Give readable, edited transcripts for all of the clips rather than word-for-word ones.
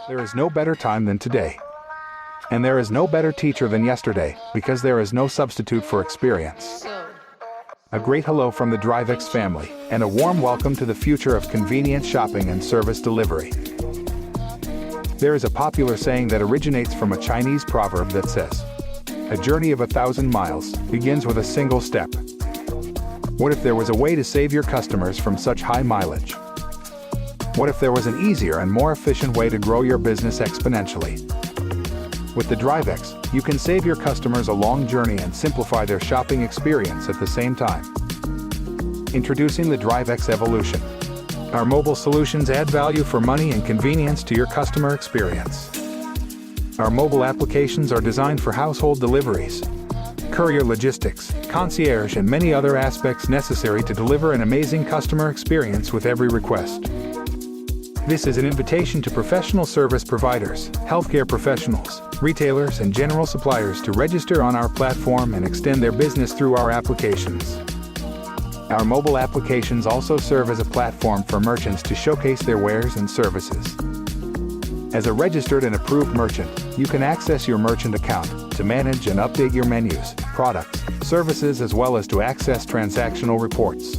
There is no better time than today. And there is no better teacher than yesterday, because there is no substitute for experience. A great hello from the Drivex family, and a warm welcome to the future of convenient shopping and service delivery. There is a popular saying that originates from a Chinese proverb that says, "A journey of 1,000 miles begins with a single step." What if there was a way to save your customers from such high mileage? What if there was an easier and more efficient way to grow your business exponentially? With the Drivex, you can save your customers a long journey and simplify their shopping experience at the same time. Introducing the Drivex Evolution. Our mobile solutions add value for money and convenience to your customer experience. Our mobile applications are designed for household deliveries, courier logistics, concierge, and many other aspects necessary to deliver an amazing customer experience with every request. This is an invitation to professional service providers, healthcare professionals, retailers, and general suppliers to register on our platform and extend their business through our applications. Our mobile applications also serve as a platform for merchants to showcase their wares and services. As a registered and approved merchant, you can access your merchant account to manage and update your menus, products, services, as well as to access transactional reports.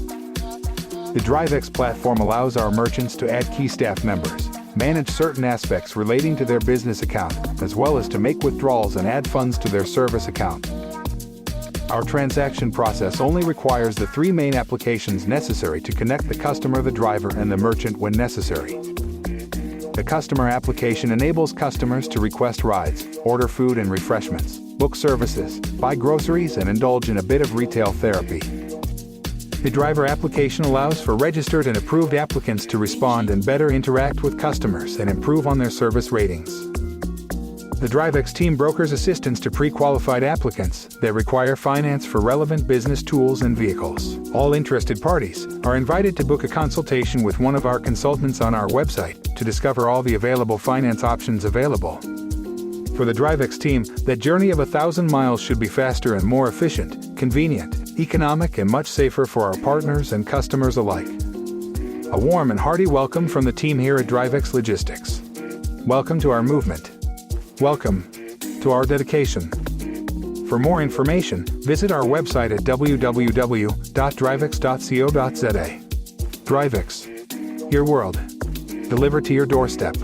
The Drivex platform allows our merchants to add key staff members, manage certain aspects relating to their business account, as well as to make withdrawals and add funds to their service account. Our transaction process only requires the three main applications necessary to connect the customer, the driver, and the merchant when necessary. The customer application enables customers to request rides, order food and refreshments, book services, buy groceries, and indulge in a bit of retail therapy. The driver application allows for registered and approved applicants to respond and better interact with customers and improve on their service ratings. The Drivex team brokers assistance to pre-qualified applicants that require finance for relevant business tools and vehicles. All interested parties are invited to book a consultation with one of our consultants on our website to discover all the available finance options available. For the Drivex team, that journey of 1,000 miles should be faster and more efficient, convenient, economic, and much safer for our partners and customers alike. A warm and hearty welcome from the team here at Drivex Logistics. Welcome to our movement. Welcome to our dedication. For more information, visit our website at www.drivex.co.za. Drivex, your world, delivered to your doorstep.